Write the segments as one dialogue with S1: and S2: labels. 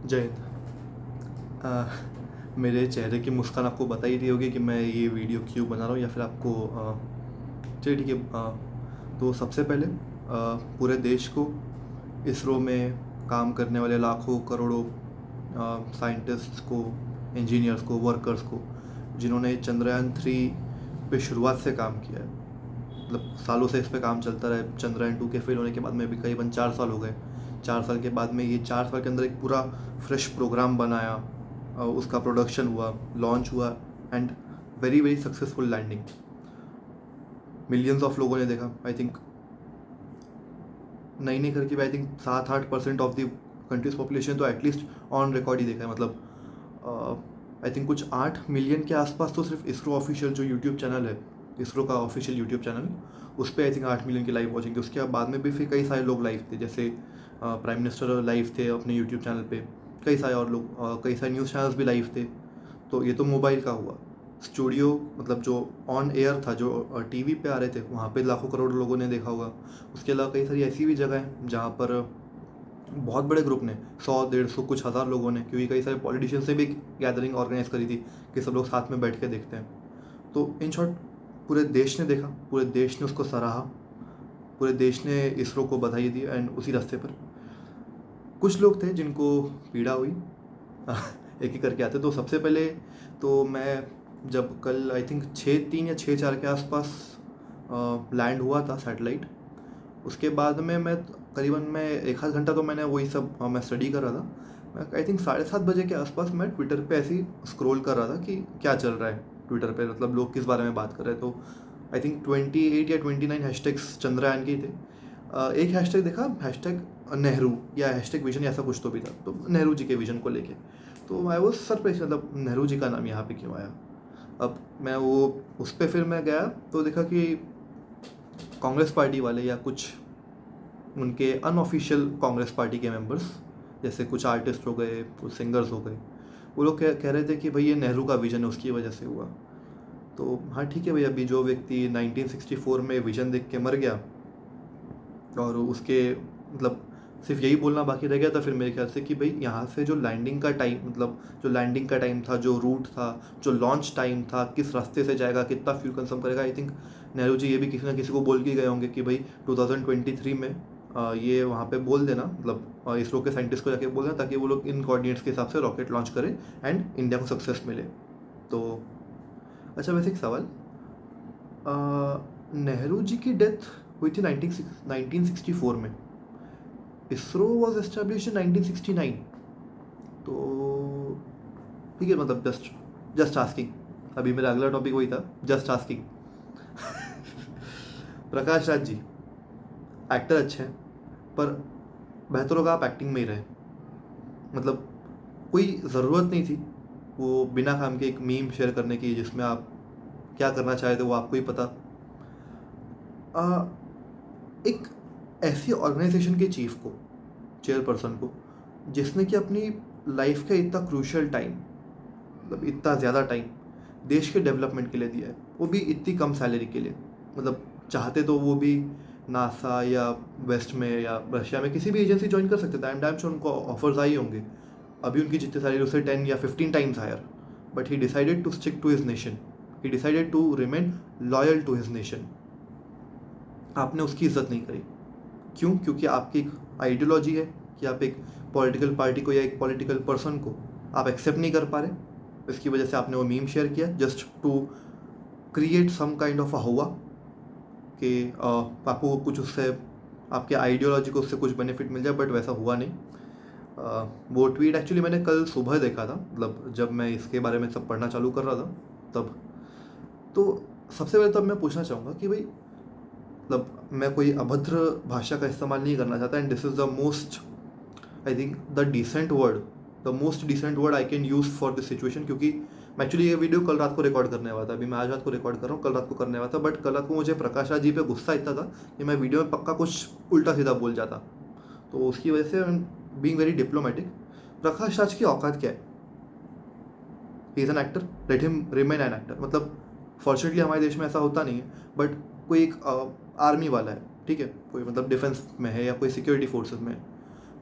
S1: जय हिंद। मेरे चेहरे की मुस्कान आपको बता ही रही होगी कि मैं ये वीडियो क्यों बना रहा हूँ, या फिर आपको चलिए ठीक है। तो सबसे पहले पूरे देश को, इसरो में काम करने वाले लाखों करोड़ों साइंटिस्ट को, इंजीनियर्स को, वर्कर्स को, जिन्होंने चंद्रयान 3 पे शुरुआत से काम किया है, मतलब सालों से इस पे काम चलता रहा है। चंद्रयान 2 के फेल होने के बाद में भी करीबन 4 साल हो गए। 4 साल के बाद में ये 4 साल के अंदर एक पूरा फ्रेश प्रोग्राम बनाया, उसका प्रोडक्शन हुआ, लॉन्च हुआ, and very very successful landing. Millions of लोगों ने देखा। आई थिंक नहीं करके भी I think 7-8% of the country's population तो एटलीस्ट ऑन रिकॉर्ड ही देखा है। मतलब आई थिंक कुछ 8 मिलियन के आसपास तो सिर्फ इसरो ऑफिशियल जो यूट्यूब चैनल है, इसरो का ऑफिशियल यूट्यूब चैनल, उस पर आई थिंक 8 मिलियन की लाइव वॉचिंग थी। उसके बाद में भी फिर कई सारे लोग लाइव थे, जैसे प्राइम मिनिस्टर लाइव थे अपने यूट्यूब चैनल पे, कई सारे और लोग, कई सारे न्यूज़ चैनल्स भी लाइव थे। तो ये तो मोबाइल का हुआ। स्टूडियो मतलब जो ऑन एयर था, जो टीवी पे आ रहे थे, वहाँ पे लाखों करोड़ लोगों ने देखा होगा। उसके अलावा कई सारी ऐसी भी जगह हैं जहाँ पर बहुत बड़े ग्रुप ने 100-150 कुछ हज़ार लोगों ने, क्योंकि कई सारे पॉलिटिशियंस से भी गैदरिंग ऑर्गेनाइज करी थी कि सब लोग साथ में बैठ के देखते हैं। तो इन शॉर्ट पूरे देश ने देखा, पूरे देश ने उसको सराहा, पूरे देश ने इसरो को बधाई दी। एंड उसी रास्ते पर कुछ लोग थे जिनको पीड़ा हुई एक ही करके आते। तो सबसे पहले तो मैं जब कल आई थिंक 6-3 या 6-4 के आसपास लैंड हुआ था सैटेलाइट, उसके बाद में मैं करीबन 1 आध घंटा तो मैंने वही सब मैं स्टडी कर रहा था। मैं आई थिंक 7:30 बजे के आसपास मैं ट्विटर पे ऐसे ही स्क्रॉल कर रहा था कि क्या चल रहा है ट्विटर पे, मतलब लोग किस बारे में बात कर रहे हैं। तो आई थिंक 28 या 29 हैशटैग्स चंद्रयान के ही थे। एक हैशटैग देखा, हैशटैग नेहरू या हैशटैग विजन, ऐसा कुछ तो भी था, तो नेहरू जी के विजन को लेके। तो आई वो सरप्राइज, मतलब नेहरू जी का नाम यहाँ पे क्यों आया। अब मैं वो उस पर फिर मैं गया तो देखा कि कांग्रेस पार्टी वाले या कुछ उनके अनऑफिशियल कांग्रेस पार्टी के मेंबर्स, जैसे कुछ आर्टिस्ट हो गए, कुछ सिंगर्स हो गए, वो लोग कह रहे थे कि भाई ये नेहरू का विजन है, उसकी वजह से हुआ। तो हाँ ठीक है भाई, अभी जो व्यक्ति 1964 में विजन देख के मर गया और उसके मतलब सिर्फ यही बोलना बाकी रह गया था फिर मेरे ख्याल से कि भाई यहाँ से जो लैंडिंग का टाइम, मतलब जो लैंडिंग का टाइम था, जो रूट था, जो लॉन्च टाइम था, किस रास्ते से जाएगा, कितना फ्यूल कंज्यूम करेगा, आई थिंक नेहरू जी ये भी किसी ना किसी को बोल के गए होंगे कि भाई 2023 में ये वहाँ पे बोल देना, मतलब इसरो के साइंटिस्ट को जाके बोल देना, ताकि वो लोग इन कोऑर्डिनेट्स के हिसाब से रॉकेट लॉन्च करें एंड इंडिया को सक्सेस मिले। तो अच्छा, वैसे एक सवाल, नेहरू जी की डेथ हुई थी 1964 में, इसरो वॉज एस्टेब्लिश इन 1969। तो ठीक है, मतलब जस्ट आस्किंग। अभी मेरा अगला टॉपिक वही था, just asking. Prakash Raj ji actor अच्छे हैं, पर बेहतर होगा आप एक्टिंग में ही रहे। मतलब कोई ज़रूरत नहीं थी वो बिना काम के एक मीम शेयर करने की, जिसमें आप क्या करना चाहे थे वो आपको ही पता। एक ऐसी ऑर्गेनाइजेशन के चीफ को, चेयरपर्सन को, जिसने कि अपनी लाइफ का इतना क्रूशियल टाइम, मतलब इतना ज़्यादा टाइम देश के डेवलपमेंट के लिए दिया है, वो भी इतनी कम सैलरी के लिए। मतलब चाहते तो वो भी नासा या वेस्ट में या रशिया में किसी भी एजेंसी ज्वाइन कर सकते थे। आई एम श्योर उनको ऑफर्स आए होंगे, अभी उनकी जितनी सैलरी उससे 10 या 15 times higher. But he decided to stick to his nation, he decided to remain loyal to his nation. आपने उसकी इज्जत नहीं करी। क्यों? क्योंकि आपकी एक आइडियोलॉजी है कि आप एक पॉलिटिकल पार्टी को या एक पॉलिटिकल पर्सन को आप एक्सेप्ट नहीं कर पा रहे। इसकी वजह से आपने वो मीम शेयर किया just to create some kind of a हुआ कि आपको कुछ उससे, आपके आइडियोलॉजी को उससे कुछ बेनिफिट मिल जाए, बट वैसा हुआ नहीं। वो ट्वीट एक्चुअली मैंने कल सुबह देखा था, मतलब जब मैं इसके बारे में सब पढ़ना चालू कर रहा था तब। तो सबसे पहले तो मैं पूछना चाहूँगा कि भाई, मतलब मैं कोई अभद्र भाषा का इस्तेमाल नहीं करना चाहता, and this is the most, I think the decent word, the most decent word I can use for this situation. क्योंकि मैं एक्चुअली ये वीडियो कल रात को रिकॉर्ड करने वाला था, अभी मैं आज रात को रिकॉर्ड कर रहा हूँ, कल रात को करने वाला था, बट कल रात को मुझे प्रकाश राज जी पे गुस्सा इतना था कि मैं वीडियो में पक्का कुछ उल्टा सीधा बोल जाता। तो उसकी वजह से being very diplomatic, Prakash Raj की औकात क्या है? He is an actor, let him remain an actor. मतलब फॉर्चुनेटली हमारे देश में ऐसा होता नहीं है, बट कोई एक आर्मी वाला है, ठीक है, कोई मतलब डिफेंस में है या कोई सिक्योरिटी फोर्सेस में है,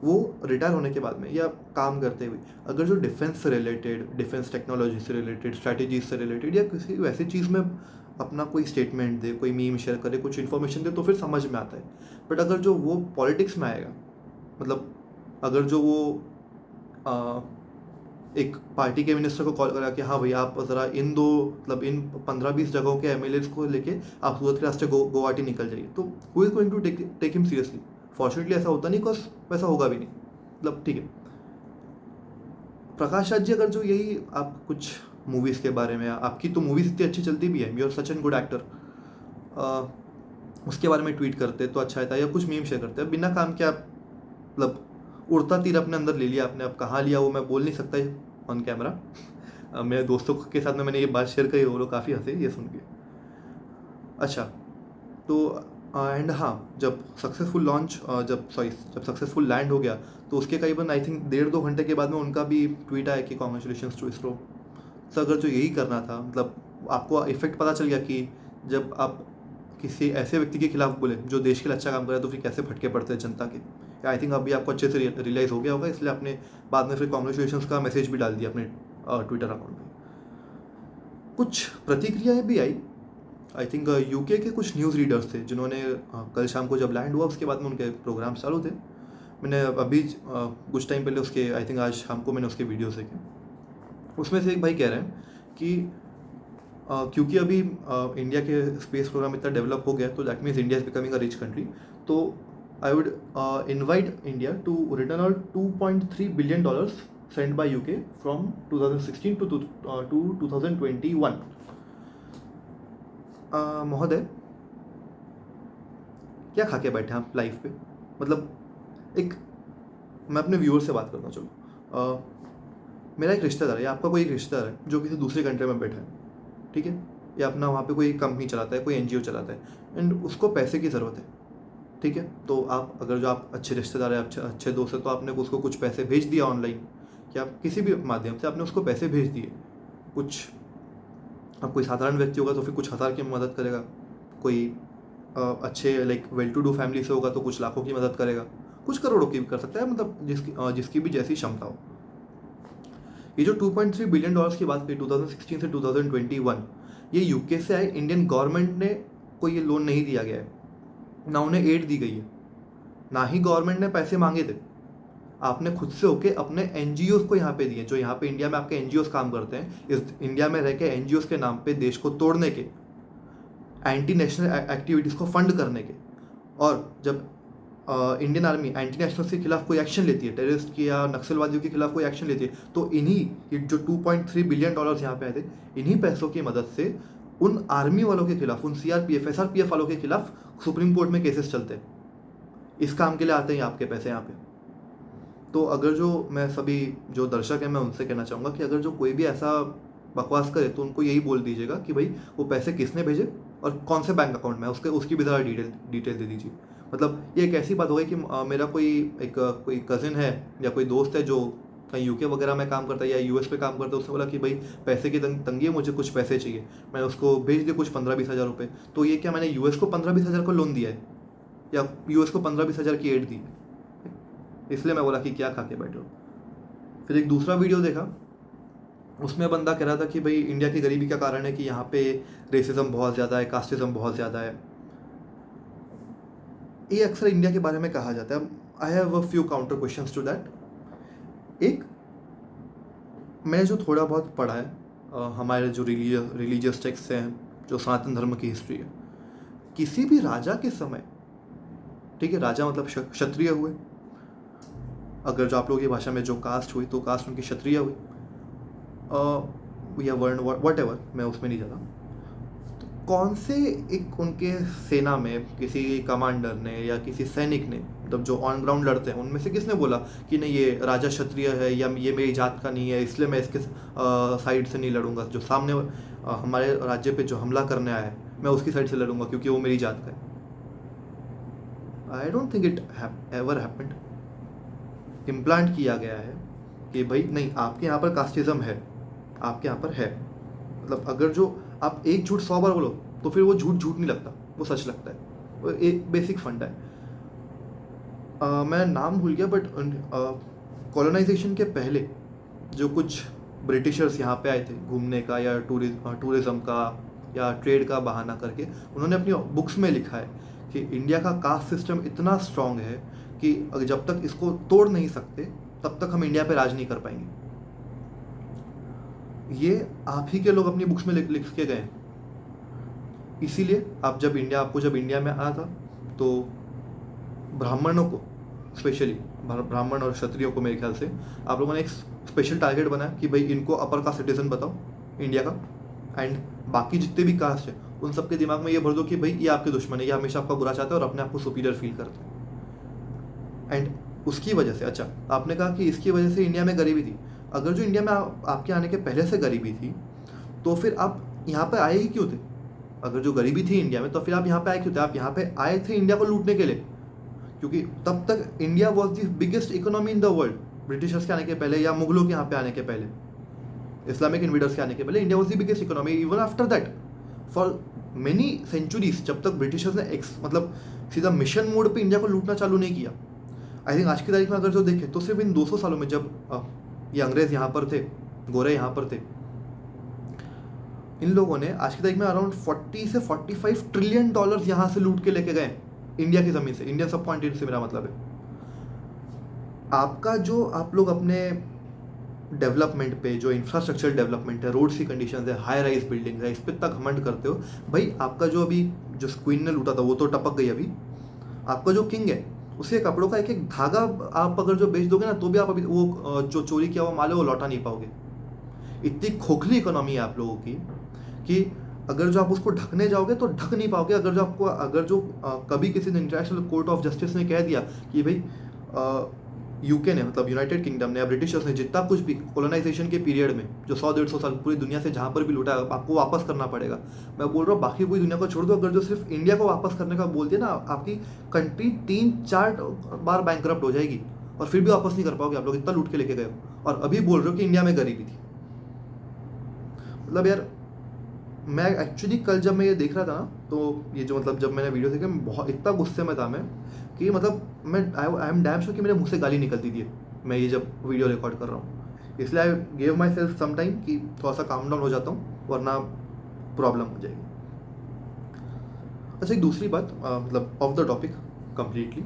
S1: वो रिटायर होने के बाद में या काम करते हुए अगर जो डिफेंस से रिलेटेड, डिफेंस टेक्नोलॉजी से रिलेटेड, स्ट्रैटेजीज से रिलेटेड या किसी वैसी चीज़ में अपना कोई स्टेटमेंट दे, कोई मीम शेयर करे, कुछ इन्फॉर्मेशन दे, तो फिर समझ में आता है। बट अगर जो वो पॉलिटिक्स में आएगा, मतलब अगर जो वो एक पार्टी के मिनिस्टर को कॉल करा कि हाँ भाई आप ज़रा इन दो, मतलब इन 15-20 जगहों के एमएलएज को लेके आप सूरत के रास्ते गुवाहाटी निकल जाइए, तो who is going to take him seriously? Fortunately ऐसा होता नहीं, बिकॉज वैसा होगा भी नहीं, मतलब ठीक है। प्रकाश राज जी, अगर जो यही आप कुछ मूवीज़ के बारे में, आपकी तो मूवीज़ इतनी अच्छी चलती भी है, you are such an good actor, उसके बारे में ट्वीट करते तो अच्छा रहता, या कुछ मीम शेयर करते हैं बिना काम के, आप मतलब उड़ता तीर अपने अंदर ले लिया आपने। अब कहाँ लिया वो मैं बोल नहीं सकता ऑन कैमरा। मेरे दोस्तों के साथ में मैंने ये बात शेयर करी, वो लोग काफ़ी हंसे ये सुन के। अच्छा, तो एंड हाँ, जब सक्सेसफुल लैंड हो गया, तो उसके करीबन आई थिंक 1.5-2 घंटे के बाद में उनका भी ट्वीट आया कि कॉन्ग्रेचुलेशंस टू इसरो। सर अगर जो यही करना था, मतलब आपको इफेक्ट पता चल गया कि जब आप किसी ऐसे व्यक्ति के खिलाफ बोले जो देश के लिए अच्छा काम करे, तो फिर कैसे फटके पड़ते हैं जनता के। आई थिंक अभी आपको अच्छे से रियलाइज़ हो गया होगा, इसलिए आपने बाद में फिर कॉन्ग्रेचुलेशंस का मैसेज भी डाल दिया अपने ट्विटर अकाउंट पे। कुछ प्रतिक्रियाएं भी आई। आई थिंक यूके के कुछ न्यूज़ रीडर्स थे जिन्होंने कल शाम को जब लैंड हुआ उसके बाद में उनके प्रोग्राम चालू थे। मैंने अभी कुछ टाइम पहले उसके, आई थिंक आज शाम को मैंने उसके वीडियोस देखे। उसमें से एक भाई कह रहे हैं कि क्योंकि अभी इंडिया के स्पेस प्रोग्राम इतना डेवलप हो गया, तो that means India is becoming a rich country, तो I would invite India to return out $2.3 billion send by UK from 2016 to 2021। महोदय, क्या खा के बैठे हैं आप लाइफ पे? मतलब एक, मैं अपने व्यूअर से बात करता हूँ। चलो, मेरा एक रिश्तेदार है, या आपका कोई एक रिश्तेदार है जो किसी दूसरे कंट्री में बैठा है, ठीक है, या अपना वहाँ पे कोई कंपनी चलाता है, कोई एनजीओ चलाता है, एंड उसको पैसे की ज़रूरत है, ठीक है। तो आप, अगर जो आप अच्छे रिश्तेदार है, अच्छे दोस्त है, तो आपने उसको कुछ पैसे भेज दिया ऑनलाइन, या किसी भी माध्यम से आपने उसको पैसे भेज दिए। कुछ, अब कोई साधारण व्यक्ति होगा तो फिर कुछ हज़ार की मदद करेगा, कोई अच्छे like well to do family से होगा तो कुछ लाखों की मदद करेगा, कुछ करोड़ों की भी कर सकता है, मतलब जिसकी भी जैसी क्षमता हो। ये जो $2.3 बिलियन की बात करी 2016 से 2021, ये यूके से आए, इंडियन गवर्नमेंट ने कोई ये लोन नहीं दिया गया है, ना उन्हें एड दी गई है, ना ही गवर्नमेंट ने पैसे मांगे थे। आपने खुद से होके अपने एनजीओ को यहाँ पे दिए, जो यहाँ पे इंडिया में आपके एनजीओ काम करते हैं, इस इंडिया में रह के एनजीओ के नाम पे देश को तोड़ने के, एंटी नेशनल एक्टिविटीज़ को फंड करने के। और जब इंडियन आर्मी एंटी नेशनल्स के खिलाफ कोई एक्शन लेती है, टेररिस्ट की या नक्सलवादियों के खिलाफ कोई एक्शन लेती है, तो इन्हीं जो $2.3 बिलियन यहाँ पे आए थे, इन्हीं पैसों की मदद से उन आर्मी वालों के खिलाफ, उन सीआरपीएफ एसआरपीएफ वालों के खिलाफ सुप्रीम कोर्ट में केसेस चलते हैं। इस काम के लिए आते हैं आपके पैसे यहाँ पे। तो अगर जो मैं सभी जो दर्शक हैं, मैं उनसे कहना चाहूँगा कि अगर जो कोई भी ऐसा बकवास करे, तो उनको यही बोल दीजिएगा कि भाई वो पैसे किसने भेजे और कौन से बैंक अकाउंट में, उसकी भी ज़रा डिटेल दे दीजिए। मतलब ये एक ऐसी बात हो गई कि मेरा कोई कज़िन है या कोई दोस्त है जो कहीं यूके वगैरह में काम करता है या यूएस पे काम करता है, उसने बोला कि भाई पैसे की तंगी है, मुझे कुछ पैसे चाहिए, मैंने उसको भेज दिए कुछ 15-20 हज़ार रुपये। तो ये क्या, मैंने यूएस को 15-20 हज़ार को लोन दिया है या यूएस को 15-20 हज़ार की एड दी है? इसलिए मैं बोला कि क्या खा के बैठे हो। फिर एक दूसरा वीडियो देखा, उसमें बंदा कह रहा था कि भाई इंडिया की गरीबी का कारण है कि यहाँ पे रेसिज्म बहुत ज़्यादा है, कास्टिज्म बहुत ज़्यादा है। ये अक्सर इंडिया के बारे में कहा जाता है। I have a few counter questions to that. एक, मैंने जो थोड़ा बहुत पढ़ा है, हमारे जो रिलीजियस टेक्स्ट हैं, जो सनातन धर्म की हिस्ट्री है, किसी भी राजा के समय, ठीक है, राजा मतलब क्षत्रिय हुए, अगर जो आप लोगों की भाषा में जो कास्ट हुई, तो कास्ट उनकी क्षत्रिय हुई, या वर्ण, वट एवर, मैं उसमें नहीं जाता। तो कौन से एक उनके सेना में किसी कमांडर ने या किसी सैनिक ने, मतलब जो ऑन ग्राउंड लड़ते हैं, उनमें से किसने बोला कि नहीं ये राजा क्षत्रिय है या ये मेरी जात का नहीं है, इसलिए मैं इसके साइड से नहीं लड़ूंगा, जो सामने हमारे राज्य पे जो हमला करने आया है मैं उसकी साइड से लड़ूंगा क्योंकि वो मेरी जात का है? I don't think it ever happened. Implant किया गया है कि भाई नहीं, आपके यहाँ पर कास्टिज्म है, आपके यहाँ पर है, मतलब अगर जो आप एक झूठ 100 बार बोलो तो फिर वो झूठ नहीं लगता, वो सच लगता है। वो एक बेसिक फंडा है। मैं नाम भूल गया, बट कॉलोनाइजेशन के पहले जो कुछ ब्रिटिशर्स यहाँ पे आए थे घूमने का या टूरिज़्म का या ट्रेड का बहाना करके, उन्होंने अपनी बुक्स में लिखा है कि इंडिया का कास्ट सिस्टम इतना स्ट्रांग है कि जब तक इसको तोड़ नहीं सकते तब तक हम इंडिया पे राज नहीं कर पाएंगे। ये आप ही के लोग अपनी बुक्स में लिख के गए। इसीलिए आपको जब इंडिया में आना था तो ब्राह्मणों को स्पेशली, ब्राह्मण और क्षत्रियों को मेरे ख्याल से आप लोगों ने एक स्पेशल टारगेट बनाया कि भाई इनको अपर कास्ट सिटीजन बताओ इंडिया का, एंड बाकी जितने भी कास्ट है उन सबके दिमाग में ये भर दो कि भाई ये आपके दुश्मन है, ये हमेशा आपका बुरा चाहते हैं और अपने आप को सुपीरियर फील करते हैं। एंड उसकी वजह से, अच्छा आपने कहा कि इसकी वजह से इंडिया में गरीबी थी। अगर जो इंडिया में आपके आने के पहले से गरीबी थी तो फिर आप यहाँ पे आए ही क्यों थे? अगर जो गरीबी थी इंडिया में तो फिर आप यहाँ पे आए क्यों थे? आप यहाँ पे आए थे इंडिया को लूटने के लिए, क्योंकि तब तक India was the biggest economy in the world. Britishers के आने के पहले या मुगलों के यहाँ पे आने के पहले, इस्लामिक इन्वेडर्स के आने के पहले India was the biggest economy. Even after that for many centuries, जब तक ब्रिटिशर्स ने मतलब सीधा मिशन मोड पे इंडिया को लूटना चालू नहीं किया। आई थिंक आज की तारीख में अगर जो देखें तो सिर्फ इन 200 सालों में, जब ये अंग्रेज यहाँ पर थे, गोरे यहाँ पर थे, इन लोगों ने आज की तारीख में अराउंड 40 से 45 ट्रिलियन डॉलर्स यहाँ से लूट के लेके गए इंडिया की ज़मीन से, इंडियन सब कॉन्टिनेंट से मेरा मतलब है। आपका जो आप लोग अपने डेवलपमेंट पे, जो इंफ्रास्ट्रक्चर डेवलपमेंट है, रोड्स की कंडीशन है, हाई राइज बिल्डिंग है, इस पर इतना घमंड करते हो। भाई आपका जो अभी जो क्वीन ने लूटा था वो तो टपक गई। अभी आपका जो किंग है उसे कपड़ों का एक एक धागा आप अगर जो बेच दोगे ना तो भी आप अभी वो जो चोरी किया हुआ माल है वो लौटा नहीं पाओगे। इतनी खोखली इकोनॉमी है आप लोगों की कि अगर जो आप उसको ढकने जाओगे तो ढक नहीं पाओगे। अगर जो कभी किसी ने इंटरनेशनल कोर्ट ऑफ जस्टिस ने कह दिया कि भाई यूके ने, मतलब यूनाइटेड किंगडम ने या ब्रिटिशर्स ने जितना कुछ भी कॉलोनाइजेशन के पीरियड में जो 100-150 साल पूरी दुनिया से जहाँ पर भी लूटा है आपको वापस करना पड़ेगा। मैं बोल रहा हूँ बाकी पूरी दुनिया को छोड़ दो, अगर जो सिर्फ इंडिया को वापस करने का बोल दिया ना, आपकी कंट्री 3-4 बार बैंकरप्ट हो जाएगी और फिर भी वापस नहीं कर पाओगे। आप लोग इतना लूट के लेके गए हो और अभी बोल रहे हो कि इंडिया में गरीबी थी। मतलब यार, मैं एक्चुअली कल जब मैं ये देख रहा था ना तो ये जो मतलब जब मैंने वीडियो देखा, मैं बहुत इतना गुस्से में था मैं कि मतलब आई एम डैम श्योर कि मेरे मुंह से गाली निकलती थी मैं ये जब वीडियो रिकॉर्ड कर रहा हूँ। इसलिए I gave myself some time कि थोड़ा सा काम डाउन हो जाता हूँ वरना प्रॉब्लम हो जाएगी। अच्छा, एक दूसरी बात, मतलब of the topic completely,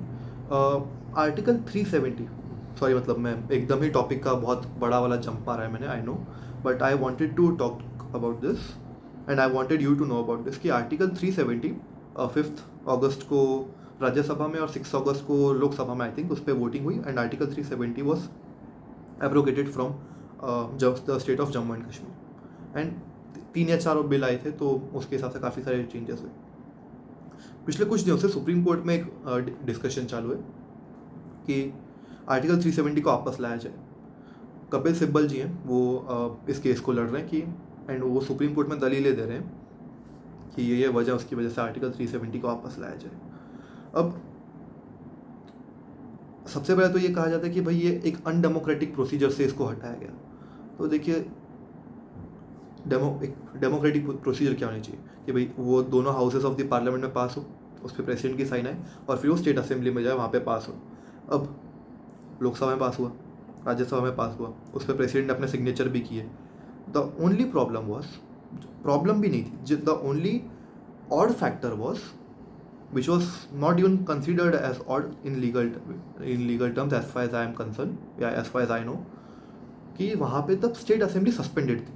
S1: article 370, sorry मतलब मैं एकदम ही टॉपिक का बहुत बड़ा वाला जंप आ रहा है मैंने, I know, but I wanted to talk about this and I wanted you to know about this कि आर्टिकल 370 5 अगस्त को राज्यसभा में और 6 अगस्त को लोकसभा में आई थिंक उस पर वोटिंग हुई and article 370 was abrogated from the state of Jammu and Kashmir and 3 या 4 बिल आए थे तो उसके हिसाब से काफ़ी सारे चेंजेस हुए। पिछले कुछ दिनों से सुप्रीम कोर्ट में एक डिस्कशन चालू है कि आर्टिकल 370 को वापस लाया जाए। कपिल सिब्बल जी हैं वो इस केस को लड़ रहे हैं कि, एंड वो सुप्रीम कोर्ट में दलीलें दे रहे हैं कि ये वजह, उसकी वजह से आर्टिकल 370 को वापस लाया जाए। अब सबसे पहले तो ये कहा जाता है कि भाई ये एक अनडेमोक्रेटिक प्रोसीजर से इसको हटाया गया। तो देखिए, एक डेमोक्रेटिक प्रोसीजर क्या होनी चाहिए कि भाई वो दोनों हाउसेस ऑफ द पार्लियामेंट में पास हो, उस पर प्रेसिडेंट की साइन आए और फिर वो स्टेट असेंबली में जाए, वहाँ पे पास हो। अब लोकसभा में पास हुआ, राज्यसभा में पास हुआ, उस पर प्रेसिडेंट ने अपने सिग्नेचर भी किए। द ओनली प्रॉब्लम भी नहीं थी, the only odd factor was which was not even considered as odd in legal terms as far as I am concerned, yeah, as far as I know, कि वहाँ पे तब state assembly suspended थी।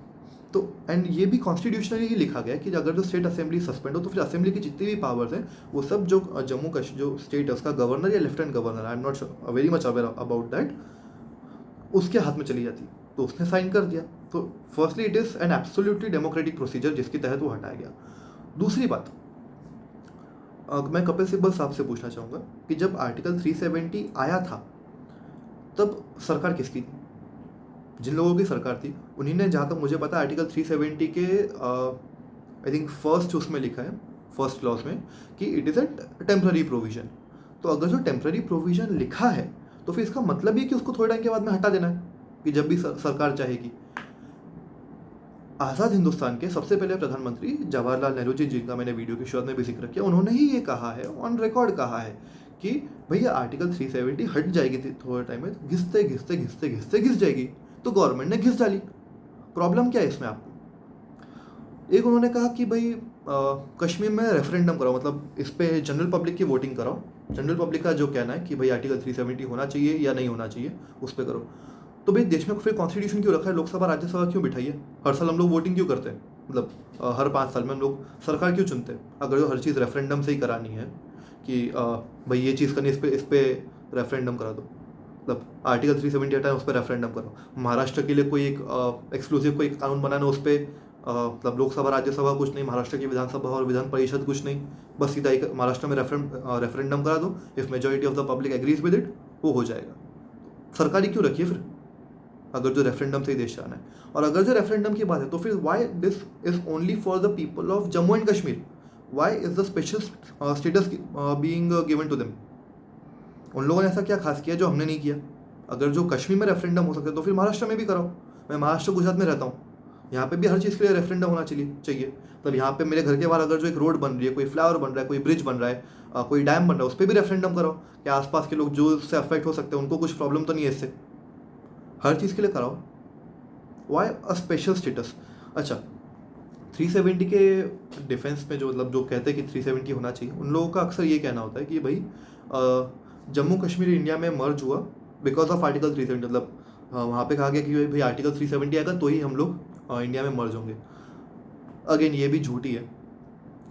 S1: तो and ये भी constitutionally ही लिखा गया कि अगर जो स्टेट असेंबली सस्पेंड हो तो फिर असेंबली की जितनी भी पावर्स हैं वो सब जो जम्मू कश्मीर जो स्टेट है उसका गवर्नर या lieutenant governor, I am not very much aware about that, उसके हाथ में चली जाती। तो उसने साइन कर दिया। तो firstly it is an absolutely democratic procedure जिसके तहत वो हटाया गया। दूसरी बात, मैं कपिल सिब्बल साहब से पूछना चाहूँगा कि जब आर्टिकल 370 आया था तब सरकार किसकी थी? जिन लोगों की सरकार थी उन्हीं ने, जहाँ तक मुझे पता, आर्टिकल 370 के आई थिंक फर्स्ट उसमें लिखा है, फर्स्ट क्लॉज में, कि it is a temporary provision. तो अगर जो टेम्प्ररी प्रोविजन लिखा है तो फिर इसका मतलब ये कि उसको थोड़े टाइम के बाद में हटा देना है कि जब भी सरकार चाहेगी। आज़ाद हिंदुस्तान के सबसे पहले प्रधानमंत्री जवाहरलाल नेहरू जी, जिनका मैंने वीडियो की शुरुआत में भी जिक्र किया, उन्होंने ही ये कहा है, ऑन रिकॉर्ड कहा है कि भैया आर्टिकल 370 हट जाएगी थोड़े टाइम में, घिसते घिसते घिसते घिसते घिस जाएगी, तो गवर्नमेंट ने घिस डाली। प्रॉब्लम क्या है इसमें आपको? एक उन्होंने कहा कि भाई कश्मीर में रेफरेंडम कराओ, मतलब इस पे जनरल पब्लिक की वोटिंग कराओ, जनरल पब्लिक का जो कहना है कि भाई आर्टिकल 370 होना चाहिए या नहीं होना चाहिए उस पर करो। तो भाई देश में फिर कॉन्स्टिट्यूशन क्यों रखा है, लोकसभा राज्यसभा क्यों बिठाई है? हर साल हम लोग वोटिंग क्यों करते हैं? मतलब हर 5 साल में हम लोग सरकार क्यों चुनते हैं अगर जो हर चीज़ रेफरेंडम से ही करानी है कि भाई ये चीज़ करनी, इस पे रेफरेंडम करा दो, मतलब आर्टिकल 370 हटाए उस पर रेफरेंडम करो। महाराष्ट्र के लिए कोई एक एक्सक्लूसिव कोई कानून बनाना, उस पर मतलब लोकसभा राज्यसभा कुछ नहीं, महाराष्ट्र की विधानसभा और विधान परिषद कुछ नहीं, बस सीधा एक महाराष्ट्र में रेफरेंडम करा दो, if majority of the public agrees with it, वो हो जाएगा। सरकारी क्यों रखिए फिर अगर जो रेफरेंडम से ही देश जाना है? और अगर जो रेफरेंडम की बात है तो फिर why this is only for the people of Jammu and Kashmir? Why is the special status being given to them? उन लोगों ने ऐसा क्या खास किया जो हमने नहीं किया? अगर जो कश्मीर में रेफरेंडम हो सकता है तो फिर महाराष्ट्र में भी कराओ। मैं महाराष्ट्र गुजरात में रहता हूँ, यहाँ पे भी हर चीज़ के लिए रेफरेंडम होना चाहिए। मतलब यहाँ पे मेरे घर के बाहर अगर जो एक रोड बन रही है, कोई फ्लाईओवर बन रहा है, कोई ब्रिज बन रहा है, कोई डैम बन रहा है, उस पर भी रेफरेंडम कराओ कि आसपास के लोग जो उससे अफेक्ट हो सकते हैं उनको कुछ प्रॉब्लम तो नहीं है इससे। हर चीज़ के लिए कराओ, वाई अ स्पेशल स्टेटस? अच्छा, 370 के डिफेंस में जो मतलब जो कहते हैं कि 370 होना चाहिए, उन लोगों का अक्सर ये कहना होता है कि भाई जम्मू कश्मीर इंडिया में मर्ज हुआ बिकॉज ऑफ आर्टिकल 370, मतलब वहाँ पे कहा गया कि भाई आर्टिकल 370 आएगा तो ही हम लोग इंडिया में मर्ज होंगे। अगेन ये भी झूठी है।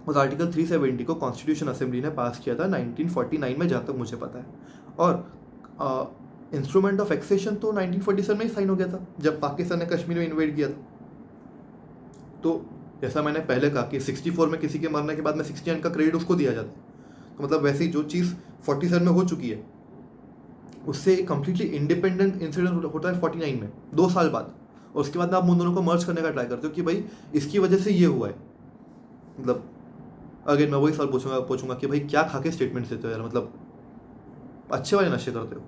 S1: उस आर्टिकल 370 को कॉन्स्टिट्यूशन असेंबली ने पास किया था 1949 में, जहाँ तक मुझे पता है, और इंस्ट्रूमेंट ऑफ एक्सेशन तो 1947 में ही साइन हो गया था जब पाकिस्तान ने कश्मीर में इन्वेड किया था। तो जैसा मैंने पहले कहा कि 64 में किसी के मरने के बाद में 69 का क्रेडिट उसको दिया जाता है, तो मतलब वैसे ही जो चीज़ 47 में हो चुकी है उससे कम्प्लीटली इंडिपेंडेंट इंसिडेंट होता है 49 में, 2 साल बाद, और उसके बाद में आप उन दोनों को मर्ज करने का ट्राई करते हो कि भाई इसकी वजह से ये हुआ है। मतलब अगेन मैं वही सवाल पूछूंगा कि भाई क्या खा के स्टेटमेंट देते हो यार, मतलब अच्छे वाले नशे करते हो।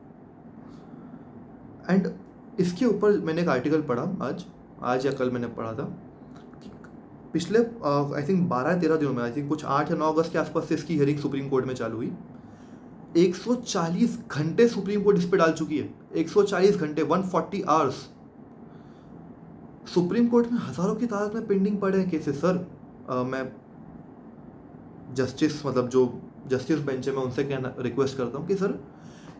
S1: एंड इसके ऊपर मैंने एक आर्टिकल पढ़ा आज या कल मैंने पढ़ा था कि पिछले आई थिंक 12-13 दिनों में, आई थिंक कुछ 8 या 9 अगस्त के आसपास से इसकी हियरिंग सुप्रीम कोर्ट में चालू हुई। 140 घंटे सुप्रीम कोर्ट इस पर डाल चुकी है, 140 घंटे, 140 आवर्स। सुप्रीम कोर्ट में हज़ारों की तादाद में पेंडिंग पड़े हैं केसेस। सर मैं जस्टिस, मतलब जो जस्टिस बेंच है, मैं उनसे कहना रिक्वेस्ट करता हूँ कि सर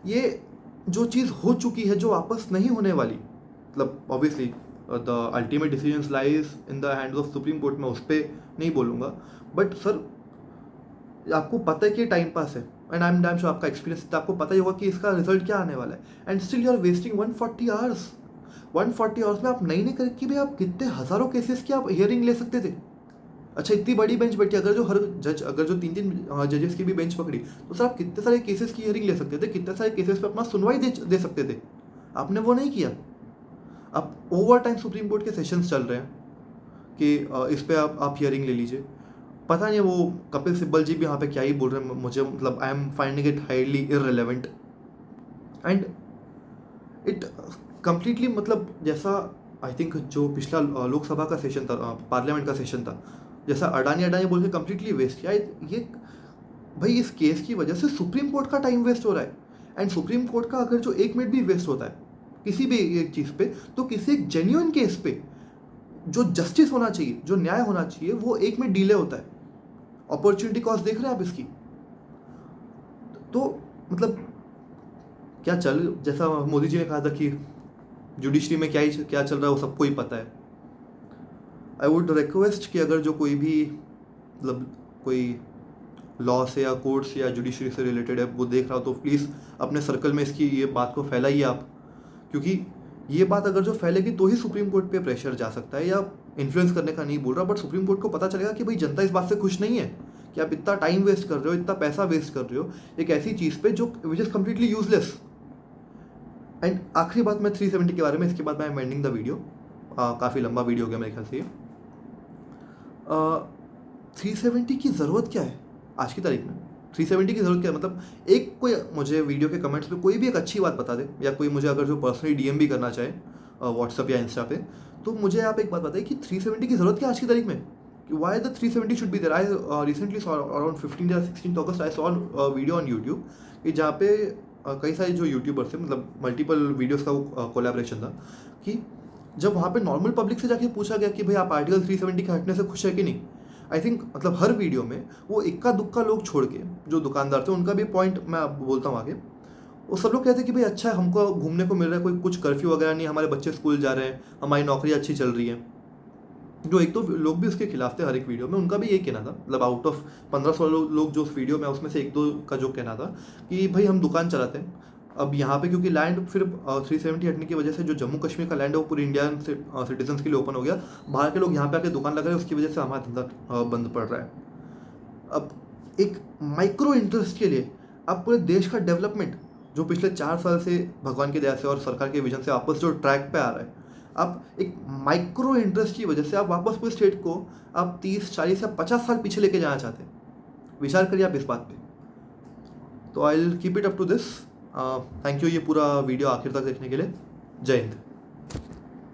S1: ये जो चीज़ हो चुकी है जो वापस नहीं होने वाली, मतलब obviously the ultimate decisions lies in the hands of supreme court, मैं उस पर नहीं बोलूँगा, बट सर आपको पता है कि टाइम पास है, and I am damn sure आपका एक्सपीरियंस, आपको पता ही होगा कि इसका रिजल्ट क्या आने वाला है, and still you are wasting 140 hours. 140 hours में आप नहीं कर कि भाई आप कितने हज़ारों केसेस की आप हियरिंग ले सकते थे। अच्छा, इतनी बड़ी बेंच बैठी, अगर जो हर जज, अगर जो 3-3 जजेस की भी बेंच पकड़ी, तो सर आप कितने सारे केसेस की हियरिंग ले सकते थे, कितने सारे केसेस पे अपना सुनवाई दे सकते थे। आपने वो नहीं किया। अब ओवर टाइम सुप्रीम कोर्ट के सेशंस चल रहे हैं कि इस पर आप हियरिंग ले लीजिए। पता नहीं वो कपिल सिब्बल जी भी यहाँ पे क्या ही बोल रहे हैं, मुझे मतलब I am finding it highly irrelevant and it completely, मतलब जैसा आई थिंक जो पिछला लोकसभा का सेशन था, पार्लियामेंट का सेशन था, जैसा अडानी बोल के कम्प्लीटली वेस्ट किया ये। भाई इस केस की वजह से सुप्रीम कोर्ट का टाइम वेस्ट हो रहा है, एंड सुप्रीम कोर्ट का अगर जो 1 मिनट भी वेस्ट होता है किसी भी एक चीज़ पे, तो किसी एक जेन्युइन केस पे जो जस्टिस होना चाहिए, जो न्याय होना चाहिए, वो 1 मिनट डिले होता है। अपॉर्चुनिटी कॉस्ट देख रहे हैं आप इसकी? तो मतलब क्या जैसा मोदी जी ने कहा था कि जुडिशरी में क्या चल रहा है वो सबको ही पता है। आई वुड रिक्वेस्ट कि अगर जो कोई भी मतलब कोई लॉ से या कोर्ट से या जुडिशरी से रिलेटेड है वो देख रहा हो तो प्लीज़ अपने सर्कल में इसकी ये बात को फैलाइए आप, क्योंकि ये बात अगर जो फैलेगी तो ही सुप्रीम कोर्ट पे प्रेशर जा सकता है। या इन्फ्लुएंस करने का नहीं बोल रहा, बट सुप्रीम कोर्ट को पता चलेगा कि भाई जनता इस बात से खुश नहीं है कि आप इतना टाइम वेस्ट कर रहे हो, इतना पैसा वेस्ट कर रहे हो एक ऐसी चीज़ पे जो which is completely useless. And आखिरी बात मैं 370 के बारे में, इसके बाद मैं एम एंडिंग द वीडियो, काफ़ी लंबा वीडियो हो गया मेरे ख्याल से। 370 की ज़रूरत क्या है आज की तारीख में? 370 की ज़रूरत क्या है? मतलब एक कोई मुझे वीडियो के कमेंट्स पे कोई भी एक अच्छी बात बता दे, या कोई मुझे अगर जो पर्सनली डीएम भी करना चाहे व्हाट्सअप या इंस्टा पे, तो मुझे आप एक बात बताइए कि 370 की ज़रूरत क्या है आज की तारीख में? why the 370 should be there. I recently saw around 15th or 16th August I saw a video on YouTube कि जहाँ पे कई सारे जो यूट्यूबर्स थे, मतलब मल्टीपल वीडियोस का वो कोलैबोरेशन था, कि जब वहाँ पे नॉर्मल पब्लिक से जाके पूछा गया कि भाई आप आर्टिकल 370 के हटने से खुश है कि नहीं, आई थिंक मतलब हर वीडियो में वो इक्का दुक्का लोग छोड़ के जो दुकानदार थे उनका भी पॉइंट मैं बोलता हूँ आगे, वो सब लोग कहते हैं कि भाई अच्छा है, हमको घूमने को मिल रहा है, कोई कुछ कर्फ्यू वगैरह नहीं, हमारे बच्चे स्कूल जा रहे हैं, हमारी नौकरी अच्छी चल रही है। जो एक दो लोग भी उसके खिलाफ थे हर एक वीडियो में, उनका भी यही कहना था, मतलब आउट ऑफ 15-16 लोग जो उस वीडियो में, उसमें से एक दो का जो कहना था कि भाई हम दुकान चलाते हैं, अब यहाँ पे क्योंकि लैंड फिर 370 हटने की वजह से जो जम्मू कश्मीर का लैंड है वो पूरी इंडियन सिटीजन्स के लिए ओपन हो गया, बाहर के लोग यहाँ पे आके दुकान लगा रहे हैं, उसकी वजह से हमारा धंधा बंद पड़ रहा है। अब एक माइक्रो इंटरेस्ट के लिए आप पूरे देश का डेवलपमेंट जो पिछले 4 साल से भगवान की दया से और सरकार के विजन से वापस जो ट्रैक पे आ रहा है, आप एक माइक्रो इंटरेस्ट की वजह से आप वापस पूरे स्टेट को आप 30-40 या 50 साल पीछे लेके जाना चाहते हैं। विचार करिए आप इस बात पे। तो I will keep it up to this. Thank you ये पूरा वीडियो आखिर तक देखने के लिए। जय हिंद।